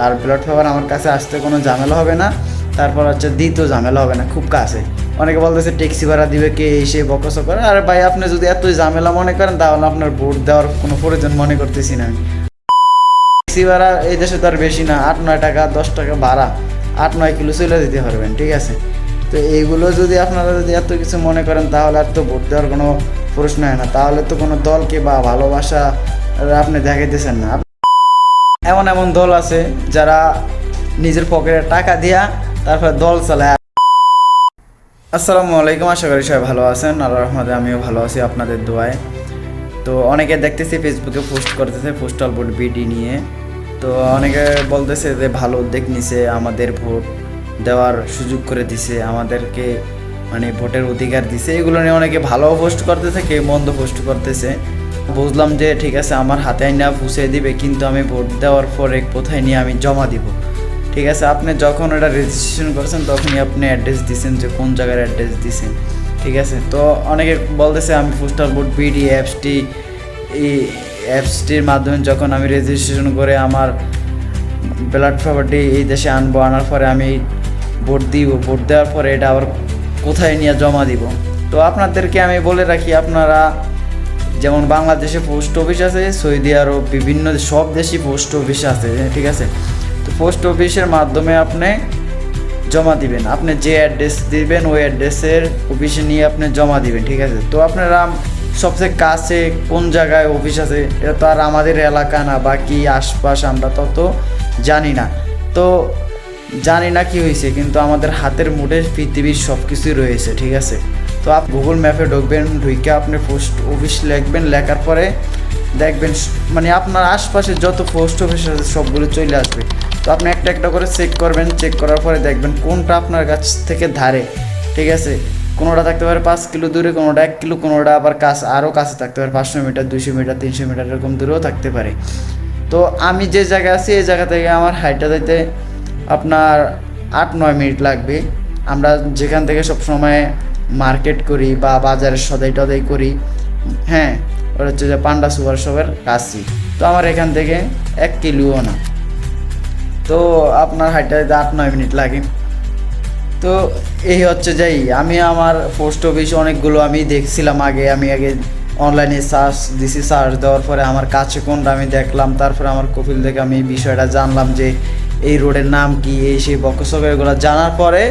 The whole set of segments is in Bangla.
আর ব্যালট পেপার আমার কাছে আসতে কোনো ঝামেলা হবে না। তারপর হচ্ছে দিতেও ঝামেলা হবে না, খুব কাছে। অনেকে বলতেছে ট্যাক্সি ভাড়া দিবে কে, এসে বকস করে। আর ভাই আপনি যদি এতই ঝামেলা মনে করেন তাহলে আপনার ভোট দেওয়ার কোনো প্রয়োজন মনে করতেছি না আমি। ট্যাক্সি ভাড়া এই দেশে তো আর বেশি না, 8-9 টাকা 10 টাকা ভাড়া, 8-9 কিলো চলে দিতে পারবেন, ঠিক আছে। তো এইগুলো যদি আপনারা যদি এত কিছু মনে করেন তাহলে আর তো ভোট দেওয়ার কোনো প্রশ্ন হয় না। তাহলে তো কোনো দলকে বা ভালোবাসা আপনি দেখাইতেছেন না। এমন এমন দল আছে যারা নিজের পকেটে টাকা দিয়া তারপরে দল চালায়। আসসালামু আলাইকুম, আশা করি সবাই ভালো আছেন। আল্লাহর রহমতে আমিও ভালো আছি আপনাদের দোয়ায়। তো অনেকে দেখতেছি ফেসবুকে পোস্ট করতেছে পোস্টাল ভোট বিডি নিয়ে। তো অনেকে বলতেছে যে ভালো উদ্যোগ নিছে, আমাদের ভোট দেওয়ার সুযোগ করে দিছে, আমাদেরকে মানে ভোটের অধিকার দিছে। এগুলো নিয়ে অনেকে ভালো পোস্ট করতেছে, কেউ মন্দ পোস্ট করতেছে। বুঝলাম যে ঠিক আছে আমার হাতে আইনা পুষিয়ে দিবে, কিন্তু আমি ভোট দেওয়ার পরে কোথায় নিয়ে আমি জমা দিব। ঠিক আছে, আপনি যখন এটা রেজিস্ট্রেশন করেছেন তখনই আপনি অ্যাড্রেস দিয়েছেন যে কোন জায়গার অ্যাড্রেস দিয়েছেন, ঠিক আছে। তো অনেকে বলতেছে আমি পোস্টাল ভোট বিডি অ্যাপসটির মাধ্যমে যখন আমি রেজিস্ট্রেশন করে আমার ব্যালট পেপারটি এই দেশে আনবো, আনার পরে আমি ভোট দিব, ভোট দেওয়ার পরে এটা আবার কোথায় নিয়ে জমা দিব। তো আপনাদেরকে আমি বলে রাখি, আপনারা যেমন বাংলাদেশে পোস্ট অফিস আছে, সৌদি আরব বিভিন্ন সব দেশই পোস্ট অফিস আছে, ঠিক আছে। তো পোস্ট অফিসের মাধ্যমে আপনি জমা দিবেন, আপনি যে অ্যাড্রেস দিবেন ওই অ্যাড্রেসের অফিসে নিয়ে আপনি জমা দিবেন, ঠিক আছে। তো আপনারা সবচেয়ে কাছে কোন জায়গায় অফিস আছে এটা তো আর আমাদের এলাকা না বা কি আশপাশ আমরা তত জানি না। তো জানি না কি হয়েছে, কিন্তু আমাদের হাতের মুঠে পৃথিবীর সব কিছুই রয়েছে, ঠিক আছে। তো আপনি গুগল ম্যাপে ঢুকবেন, ঢুকে আপনি পোস্ট অফিস লিখবেন, লেখার পরে দেখবেন মানে আপনার আশপাশে যত পোস্ট অফিস আছে সবগুলো চলে আসবে। তো আপনি একটা একটা করে চেক করবেন, চেক করার পরে দেখবেন কোনটা আপনার কাছ থেকে ধারে, ঠিক আছে। কোনোটা থাকতে পারে 5 কিলো দূরে, কোনোটা 1 কিলো, কোনোটা আবার কাছে আরও কাছে থাকতে পারে 500 মিটার, 200 মিটার, 300 মিটার এরকম দূরেও থাকতে পারে। তো আমি যে জায়গায় আছি এই জায়গা থেকে আমার হাইটটা যাইতে আপনার 8-9 মিনিট লাগবে। আমরা যেখান থেকে সবসময় মার্কেট করি বা বাজারের সদাই টদাই করি, হ্যাঁ, ওটা হচ্ছে যে পান্ডা সুপার শপের কাছে। তো আমার এখান থেকে 1 কিলোও না, তো আপনার হাইটটা 8-9 মিনিট লাগে। তো এই হচ্ছে যাই আমি আমার পোস্ট অফিস অনেকগুলো আমি দেখছিলাম আগে, আমি আগে অনলাইনে সার্চ দিছি, সার্চ দেওয়ার পরে আমার কাছে কোনটা আমি দেখলাম, তারপরে আমার কপিল থেকে আমি বিষয়টা জানলাম যে এই রোডের নাম কি, এই সেই বকসক এগুলো জানার পরে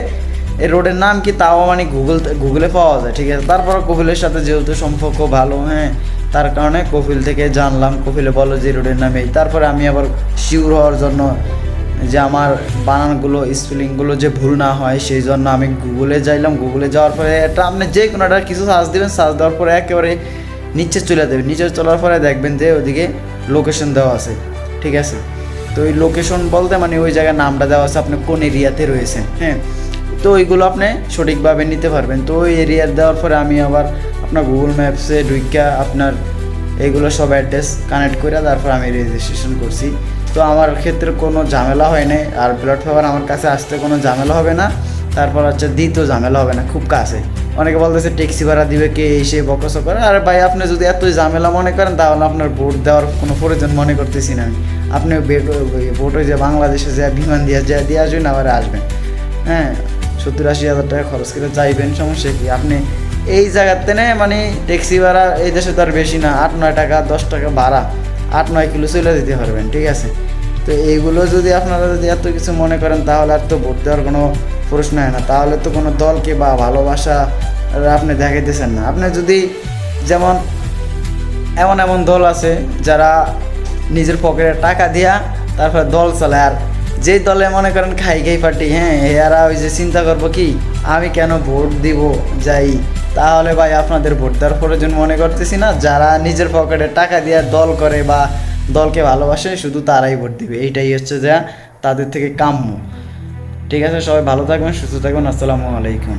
এই রোডের নাম কি তাও মানে গুগলে পাওয়া যায়, ঠিক আছে। তারপর কপিলের সাথে যেহেতু সম্পর্ক ভালো, হ্যাঁ, তার কারণে কপিল থেকে জানলাম, কপিলে বলো যে রোডের নাম এই। তারপরে আমি আবার শিওর হওয়ার জন্য যে আমার বানানগুলো স্পেলিংগুলো যে ভুল না হয় সেই জন্য আমি গুগলে যাইলাম। গুগলে যাওয়ার পরে এটা আপনি যে কোনো একটা কিছু সার্চ দেবেন, সার্চ দেওয়ার পরে একেবারে নিচে চলে দেবেন, নিচে চলার পরে দেখবেন যে ওদিকে লোকেশন দেওয়া আছে, ঠিক আছে। তো ওই লোকেশন বলতে মানে ওই জায়গার নামটা দেওয়া আছে, আপনি কোন এরিয়াতে রয়েছেন, হ্যাঁ। তো ওইগুলো আপনি সঠিকভাবে নিতে পারবেন। তো ওই এরিয়া দেওয়ার পরে আমি আবার আপনার গুগল ম্যাপসে ঢুইকা আপনার এইগুলো সব অ্যাড্রেস কানেক্ট করে তারপর আমি রেজিস্ট্রেশন করছি। তো আমার ক্ষেত্রে কোনো ঝামেলা হয় নাই, আর ব্যালট পেপার আমার কাছে আসতে কোনো ঝামেলা হবে না। তারপর হচ্ছে দিতেও ঝামেলা হবে না, খুব কাছে। অনেকে বলতেছে ট্যাক্সি ভাড়া দিবে কে, এসে বকস করে। আর ভাই আপনি যদি এতই ঝামেলা মনে করেন তাহলে আপনার ভোট দেওয়ার কোনো প্রয়োজন মনে করতেছি না আমি। আপনি ভোট হয়ে যে বাংলাদেশে যে বিমান দিয়ে আসবেন আবার আসবেন, হ্যাঁ, 70-80 হাজার টাকা খরচ করে যাইবেন, সমস্যা কি। আপনি এই জায়গাতে না মানে ট্যাক্সি ভাড়া এই দেশে তো আর বেশি না, 8-9 টাকা 10 টাকা ভাড়া, 8-9 কিলো চলে দিতে পারবেন, ঠিক আছে। তো এইগুলো যদি আপনারা যদি এত কিছু মনে করেন তাহলে আর তো ভোট দেওয়ার কোনো প্রশ্ন হয় না। তাহলে তো কোনো দলকে বা ভালোবাসা আপনি দেখাইতেছেন না। আপনি যদি যেমন এমন এমন দল আছে যারা নিজের পকেটে টাকা দিয়া তারপরে দল চালায়, আর যেই দলে মনে করেন খাই পার্টি, হ্যাঁ, এরা ওই যে চিন্তা করবো কি আমি কেন ভোট দিব যাই, তাহলে ভাই আপনাদের ভোট দেওয়ার প্রয়োজন মনে করতেছি না। যারা নিজের পকেটে টাকা দিয়ে দল করে বা দলকে ভালোবাসে শুধু তারাই ভোট দিবে, এইটাই হচ্ছে যা তাদের থেকে কাম্য, ঠিক আছে। সবাই ভালো থাকবেন, সুস্থ থাকবেন, আসসালামু আলাইকুম।